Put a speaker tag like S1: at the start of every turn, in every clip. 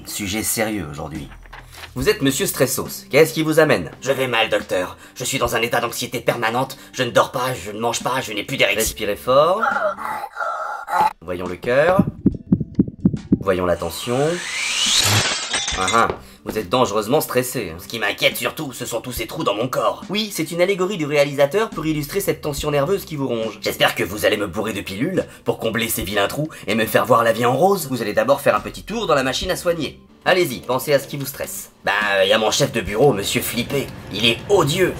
S1: Sujet sérieux aujourd'hui. Vous êtes Monsieur Stressos, qu'est-ce qui vous amène?
S2: Je vais mal, docteur. Je suis dans un état d'anxiété permanente. Je ne dors pas, je ne mange pas, je n'ai plus d'érection.
S1: Respirez fort. Voyons le cœur. Voyons la tension. Vous êtes dangereusement stressé.
S2: Ce qui m'inquiète surtout, ce sont tous ces trous dans mon corps.
S1: Oui, c'est une allégorie du réalisateur pour illustrer cette tension nerveuse qui vous ronge.
S2: J'espère que vous allez me bourrer de pilules pour combler ces vilains trous et me faire voir la vie en rose.
S1: Vous allez d'abord faire un petit tour dans la machine à soigner. Allez-y, pensez à ce qui vous stresse.
S2: Y a mon chef de bureau, Monsieur Flippé. Il est odieux.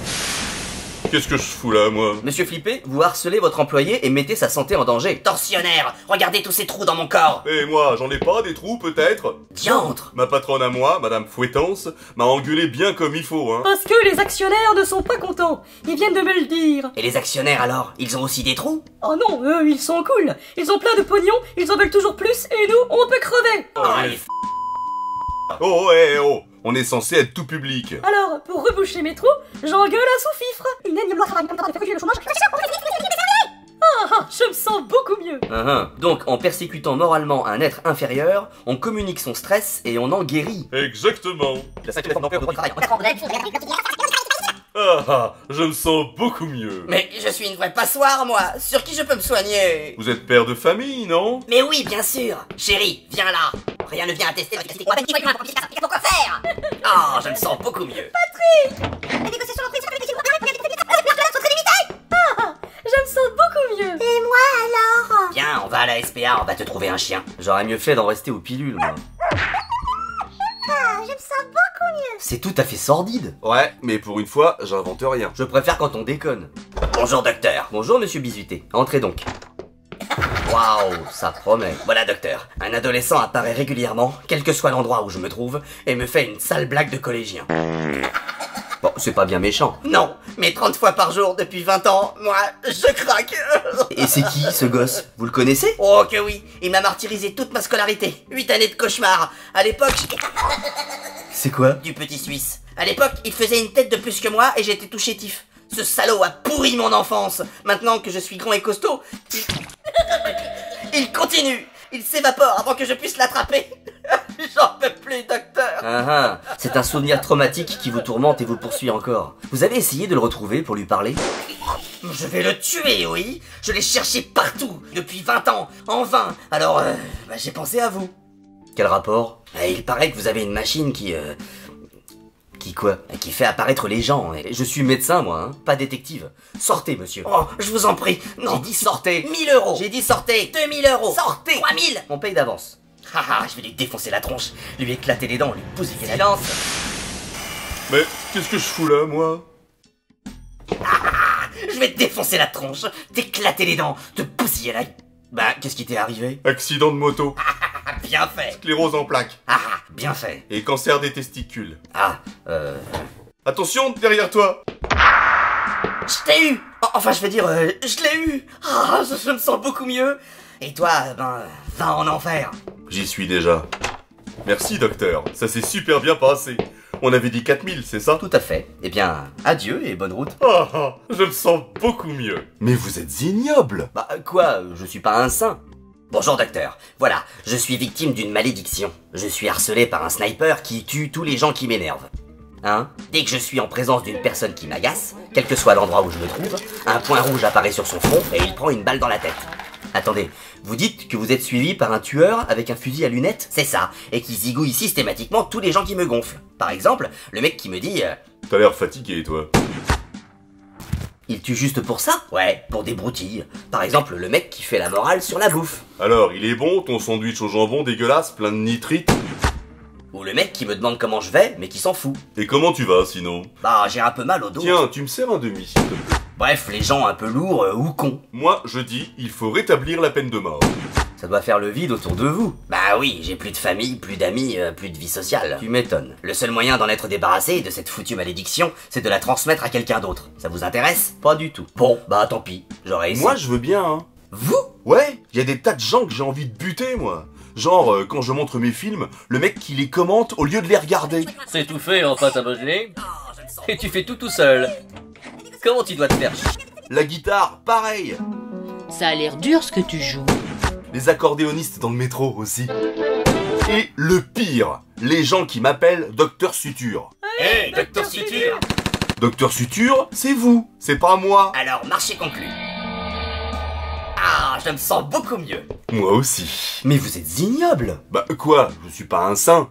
S3: Qu'est-ce que je fous là, moi?
S1: Monsieur Flippé, vous harcelez votre employé et mettez sa santé en danger.
S2: Tortionnaire, regardez tous ces trous dans mon corps.
S3: Et moi, j'en ai pas des trous, peut-être?
S2: Diantre.
S3: Ma patronne à moi, Madame Fouettance, m'a engueulé bien comme il faut, hein.
S4: Parce que les actionnaires ne sont pas contents. Ils viennent de me le dire.
S2: Et les actionnaires alors? Ils ont aussi des trous?
S4: Oh non, eux, ils sont cool. Ils ont plein de pognon, ils en veulent toujours plus, et nous, on peut crever.
S3: Oh, on est censé être tout public.
S4: Alors, pour reboucher mes trous, j'engueule un sous-fifre. Je me sens beaucoup mieux.
S1: Donc, en persécutant moralement un être inférieur, on communique son stress et on en guérit.
S3: Exactement.
S1: La cinquième forme d'ampleur de travail.
S3: Je me sens beaucoup mieux.
S2: Mais je suis une vraie passoire, moi. Sur qui je peux me soigner?
S3: Vous êtes père de famille, non?
S2: Mais oui, bien sûr. Chérie, viens là. Rien ne vient attester votre capacité. Pourquoi faire? Oh, je me sens beaucoup mieux.
S4: Je me sens beaucoup mieux.
S5: Et moi alors?
S2: Viens, on va à la SPA, on va te trouver un chien.
S1: J'aurais mieux fait d'en rester aux pilules, moi.
S5: Je me sens beaucoup mieux.
S1: C'est tout à fait sordide.
S3: Ouais, mais pour une fois, j'invente rien.
S1: Je préfère quand on déconne.
S2: Bonjour, docteur.
S1: Bonjour, monsieur Bisuté. Entrez donc. Waouh, ça promet.
S2: Voilà, docteur. Un adolescent apparaît régulièrement, quel que soit l'endroit où je me trouve, et me fait une sale blague de collégien.
S1: Bon, c'est pas bien méchant.
S2: Non, mais 30 fois par jour depuis 20 ans, moi, je craque.
S1: Et c'est qui, ce gosse? Vous le connaissez?
S2: Oh que oui, il m'a martyrisé toute ma scolarité. 8 années de cauchemar. À l'époque,
S1: C'est quoi?
S2: du petit Suisse. À l'époque, il faisait une tête de plus que moi et j'étais tout chétif. Ce salaud a pourri mon enfance. Maintenant que je suis grand et costaud, il continue. Il s'évapore avant que je puisse l'attraper. J'en peux plus, docteur.
S1: C'est un souvenir traumatique qui vous tourmente et vous poursuit encore. Vous avez essayé de le retrouver pour lui parler?
S2: Je vais le tuer, oui. Je l'ai cherché partout, depuis 20 ans, en vain. Alors, j'ai pensé à vous.
S1: Quel rapport?
S2: Il paraît que vous avez une machine qui
S1: quoi?
S2: qui fait apparaître les gens.
S1: Je suis médecin, moi, hein, pas détective. Sortez, monsieur.
S2: Oh, je vous en prie. Non,
S1: J'ai dit sortez.
S2: 1000 euros.
S1: J'ai dit sortez.
S2: 2000 euros.
S1: Sortez.
S2: 3000.
S1: On paye d'avance.
S2: Je vais lui défoncer la tronche, lui éclater les dents, lui bousiller la
S1: Silence.
S3: Mais qu'est-ce que je fous là, moi?
S2: Je vais te défoncer la tronche, t'éclater les dents, te bousiller la...
S1: Qu'est-ce qui t'est arrivé?
S3: Accident de moto,
S2: Bien fait.
S3: sclérose en plaques
S2: Bien fait.
S3: et cancer des testicules. Attention, derrière toi.
S2: Je t'ai eu. Enfin, je veux dire, je l'ai eu. Je me sens beaucoup mieux. Et toi, va en enfer.
S3: J'y suis déjà. Merci, docteur. Ça s'est super bien passé. On avait dit 4000, c'est ça?
S1: Tout à fait. Eh bien, adieu et bonne route.
S3: Je me sens beaucoup mieux. Mais vous êtes ignoble.
S1: Quoi? Je suis pas un saint.
S2: Bonjour, docteur. Voilà, je suis victime d'une malédiction. Je suis harcelé par un sniper qui tue tous les gens qui m'énervent. Dès que je suis en présence d'une personne qui m'agace, quel que soit l'endroit où je me trouve, un point rouge apparaît sur son front et il prend une balle dans la tête.
S1: Attendez, vous dites que vous êtes suivi par un tueur avec un fusil à lunettes?
S2: C'est ça, et qui zigouille systématiquement tous les gens qui me gonflent. Par exemple, le mec qui me dit...
S3: T'as l'air fatigué, toi.
S1: Il tue juste pour ça?
S2: Ouais, pour des broutilles. Par exemple, le mec qui fait la morale sur la bouffe.
S3: Alors, il est bon, ton sandwich au jambon dégueulasse, plein de nitrite?
S2: Ou le mec qui me demande comment je vais, mais qui s'en fout.
S3: Et comment tu vas, sinon?
S2: J'ai un peu mal au dos.
S3: Tiens, tu me sers un demi, s'il te plaît.
S2: Bref, les gens un peu lourds ou cons.
S3: Moi, je dis, il faut rétablir la peine de mort.
S1: Ça doit faire le vide autour de vous.
S2: Oui, j'ai plus de famille, plus d'amis, plus de vie sociale.
S1: Tu m'étonnes.
S2: Le seul moyen d'en être débarrassé de cette foutue malédiction, c'est de la transmettre à quelqu'un d'autre. Ça vous intéresse?
S1: Pas du tout.
S2: Bon, tant pis. J'aurais essayé.
S3: Moi, je veux bien, hein.
S2: Vous?
S3: Ouais, il y a des tas de gens que j'ai envie de buter, moi. Genre, quand je montre mes films, le mec qui les commente au lieu de les regarder.
S6: C'est tout fait en pâte à modeler. Et tu fais tout seul. Comment tu dois te faire?
S3: La guitare, pareil.
S7: Ça a l'air dur ce que tu joues.
S3: Les accordéonistes dans le métro aussi. Et le pire, les gens qui m'appellent Docteur Suture.
S2: Hé, Docteur Suture!
S3: Docteur Suture, c'est vous, c'est pas moi.
S2: Alors, marché conclu. Ah, je me sens beaucoup mieux.
S3: Moi aussi.
S1: Mais vous êtes ignoble.
S3: Bah quoi, je suis pas un saint.